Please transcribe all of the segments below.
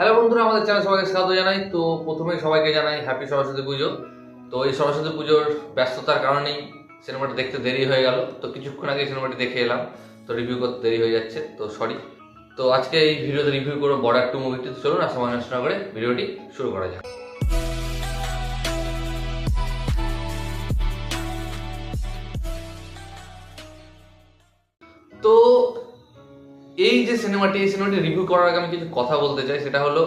Hello বন্ধুরা, আমাদের channel সবাইকে স্বাগত জানাই। তো প্রথমে সবাইকে জানাই হ্যাপি সরস্বতী পুজো। তো এই সরস্বতী পুজোর ব্যস্ততার কারণেই সিনেমাটা দেখতে দেরি হয়ে গেল। তো কিছুক্ষণ আগে সিনেমাটি দেখে এলাম, তো রিভিউ করতে দেরি হয়ে যাচ্ছে, তো সরি। তো আজকে এই ভিডিওতে রিভিউ করবো বর্ডার 2 মুভিটি। চলুন আর সময় নষ্ট না করে ভিডিওটি শুরু করা যাক। তো এই সিনেমাটি রিভিউ করার আগে আমি কিছু কথা বলতে চাই। সেটা হলো,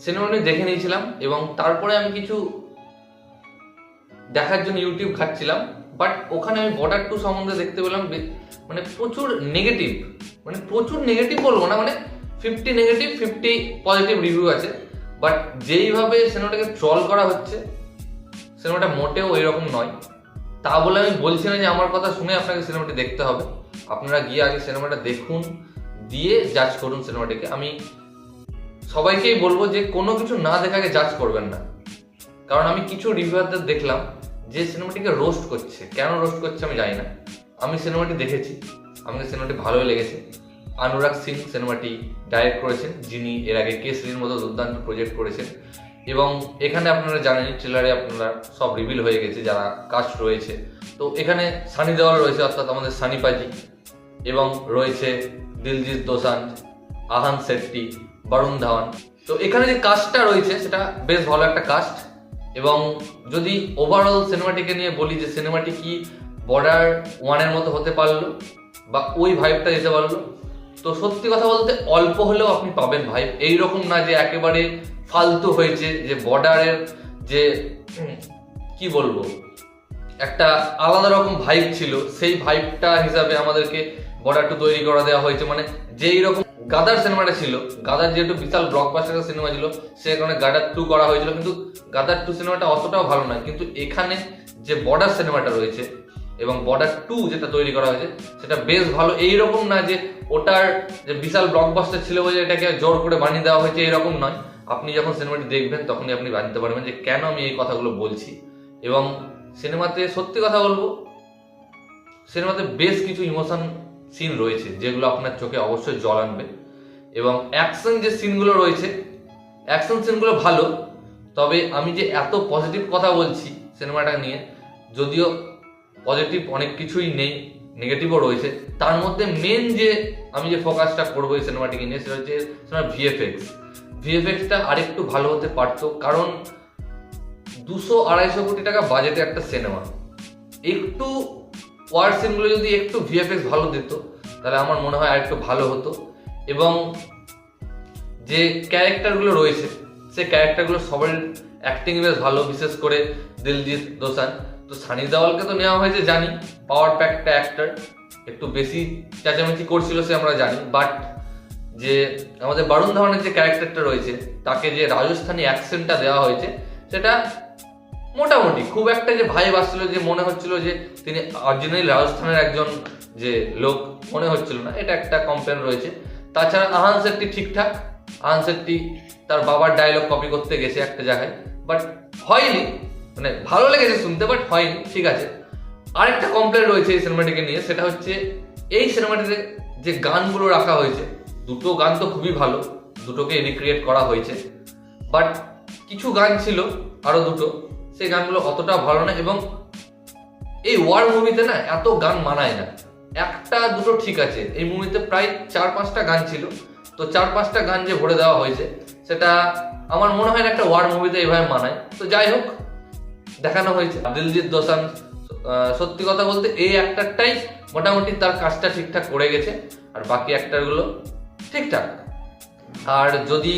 সিনেমাটি দেখে নিয়েছিলাম এবং তারপরে আমি কিছু দেখার জন্য ইউটিউব ঘাটছিলাম, বাট ওখানে আমি বর্ডার 2 সম্বন্ধে দেখতে পেলাম প্রচুর নেগেটিভ বলবো না, 50 নেগেটিভ 50 পজিটিভ রিভিউ আছে। বাট যেইভাবে সিনেমাটাকে ট্রল করা হচ্ছে, সিনেমাটা মোটেও এরকম নয়। তা বলে আমি বলছি না যে আমার কথা শুনে আপনাকে সিনেমাটি দেখতে হবে। আপনারা গিয়ে আগে সিনেমাটা দেখুন, দিয়ে জাজ করুন সিনেমাটিকে। আমি সবাইকেই বলবো যে কোনো কিছু না দেখাকে জাজ করবেন না, কারণ আমি কিছু রিভিউয়ারদের দেখলাম যে সিনেমাটিকে রোস্ট করছে। কেন রোস্ট করছে আমি জানি না। আমি সিনেমাটি দেখেছি, আমাকে সিনেমাটি ভালোই লেগেছে। অনুরাগ সিং সিনেমাটি ডাইরেক্ট করেছেন, যিনি এর আগে কেসরির মতো দুর্দান্ত প্রজেক্ট করেছেন। এবং এখানে আপনারা জানেন, ট্রেলারে আপনারা সব রিভিল হয়ে গেছে যারা কাস্ট রয়েছে। তো এখানে সানি দেওয়াল রয়েছে, অর্থাৎ আমাদের সানি পাজি, এবং রয়েছে দিলজিৎ দোসাঞ্জ, আহান শেট্টি, বরুণ ধাওয়ান। তো এখানে যে কাস্টটা রয়েছে সেটা বেশ ভালো একটা কাস্ট। এবং যদি ওভারঅল সিনেমাটিকে নিয়ে বলি যে সিনেমাটি কি বর্ডার 1-এর মতো হতে পারলো বা ওই ভাইবটা দিতে পারলো, তো সত্যি কথা বলতে অল্প হলেও আপনি পাবেন ভাইব। এইরকম না যে একেবারে ফালতু হয়েছে, যে বর্ডারের যে কি বলবো একটা আলাদা রকম ভাইব ছিল, সেই ভাইবটা হিসাবে আমাদেরকে বর্ডার 2 তৈরি করে দেওয়া হয়েছে। যেই রকম গাদার সিনেমাটা ছিল, গাদার যেহেতু বিশাল ব্লকবাস্টার সিনেমা ছিল, সে কারণে গাদার 2 করা হয়েছিল, কিন্তু গাদার 2 সিনেমাটা অতটাও ভালো নয়। কিন্তু এখানে যে বর্ডার সিনেমাটা রয়েছে এবং বর্ডার 2 যেটা তৈরি করা হয়েছে সেটা বেশ ভালো। এইরকম না যে ওটার যে বিশাল ব্লকবাস্টার ছিল বলে এটাকে জোর করে বানিয়ে দেওয়া হয়েছে, এরকম নয়। আপনি যখন সিনেমাটি দেখবেন তখনই আপনি জানতে পারবেন যে কেন আমি এই কথাগুলো বলছি। এবং সিনেমাতে সত্যি কথা বলবো, সিনেমাতে বেশ কিছু ইমোশন সিন রয়েছে যেগুলো আপনার চোখে অবশ্যই জল আনবে। এবং অ্যাকশন যে সিনগুলো রয়েছে, অ্যাকশন সিনগুলো ভালো। তবে আমি যে এত পজিটিভ কথা বলছি সিনেমাটা নিয়ে, যদিও পজিটিভ অনেক কিছুই নেই, নেগেটিভও রয়েছে, তার মধ্যে মেন যে আমি যে ফোকাসটা করবো এই সিনেমাটিকে নিয়ে, সেটা হচ্ছে সিনেমার ভিএফএক্সটা আরেকটু ভালো হতে পারতো। কারণ 200-250 কোটি টাকা বাজেটে একটা সিনেমা, একটু ওয়ার সিনগুলো যদি একটু ভিএফএক্স ভালো দিত তাহলে আমার মনে হয় আরেকটু ভালো হতো। এবং যে ক্যারেক্টারগুলো রয়েছে, সেই ক্যারেক্টারগুলো সবার অ্যাক্টিং বেশ ভালো, বিশেষ করে দিলজিৎ দোসাঞ্জ। তো সানি দেওয়ালকে তো নেওয়া হয়েছে জানি, পাওয়ার প্যাকটা অ্যাক্টর, একটু বেশি চেঁচামেচি করছিল সে আমরা জানি। বাট যে আমাদের বরুণ ধাওয়ানের যে ক্যারেক্টারটা রয়েছে, তাকে যে রাজস্থানী অ্যাকসেন্টটা দেওয়া হয়েছে, সেটা মোটামুটি খুব একটা যে ভাইব আসছিল, যে মনে হচ্ছিল যে তিনি অরিজিনালি রাজস্থানের একজন যে লোক মনে হচ্ছিল না, এটা একটা কমপ্লেন রয়েছে। তাছাড়া আহান শেট্টি ঠিকঠাক, আহান শেট্টি তার বাবার ডায়লগ কপি করতে গেছে একটা জায়গায়, বাট হয়নি। ভালো লেগেছে শুনতে, বাট হয়নি, ঠিক আছে। আরেকটা কমপ্লেন রয়েছে এই সিনেমাটিকে নিয়ে, সেটা হচ্ছে এই সিনেমাটিতে যে গানগুলো রাখা হয়েছে, দুটো গান তো খুবই ভালো, দুটোকে রিক্রিয়েট করা হয়েছে। বাট কিছু গান ছিল আরো দুটো, সেই গানগুলো অতটা ভালো না। এবং এই ওয়ার মুভিতে না এত গান মানায় না, একটা দুটো ঠিক আছে। এই মুভিতে প্রায় 4-5টা গান ছিল, তো 4-5টা গান যে ভরে দেওয়া হয়েছে, সেটা আমার মনে হয় না একটা ওয়ার মুভিতে এইভাবে মানায়। তো যাই হোক, দেখানো হয়েছে দিলজিৎ দোসাঞ্জ। সত্যি কথা বলতে এই অ্যাক্টরটাই মোটামুটি তার কাজটা ঠিকঠাক করে গেছে, আর বাকি অ্যাক্টরগুলো ঠিকঠাক। আর যদি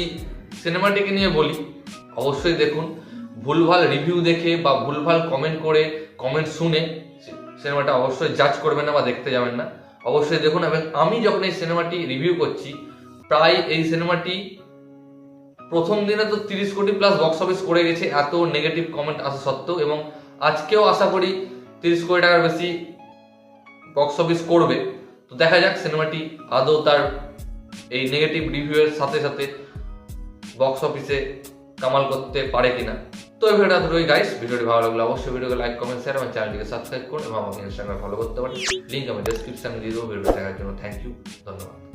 সিনেমাটিকে নিয়ে বলি, অবশ্যই দেখুন। ভুলভাল রিভিউ দেখে বা ভুলভাল কমেন্ট করে, কমেন্ট শুনে সিনেমাটা অবশ্যই জাজ করবেন না বা দেখতে যাবেন না। অবশ্যই দেখুন। এবং আমি যখন এই সিনেমাটি রিভিউ করছি, প্রায় এই সিনেমাটি প্রথম দিনে তো 30 কোটি প্লাস বক্স অফিস করে গেছে, এত নেগেটিভ কমেন্ট আসা সত্ত্বেও। এবং আজকেও আশা করি 30 কোটি টাকার বেশি বক্স অফিস করবে। তো দেখা যাক সিনেমাটি আদৌ তার এই নেগেটিভ রিভিউয়ের সাথে সাথে বক্স অফিসে কামাল করতে পারে কিনা। তো এই ভিডিওটা ধরুই গাইস, ভিডিওটি ভালো লাগলে অবশ্যই ভিডিওকে লাইক, কমেন্ট, শেয়ার এবং চ্যানেলটিকে সাবস্ক্রাইব করুন এবং আমাকে ইনস্টাগ্রামে ফলো করতে পারেন। লিঙ্ক আমি ডেসক্রিপশনে দিয়ে দেবো। ভিডিও দেখার জন্য থ্যাংক ইউ, ধন্যবাদ।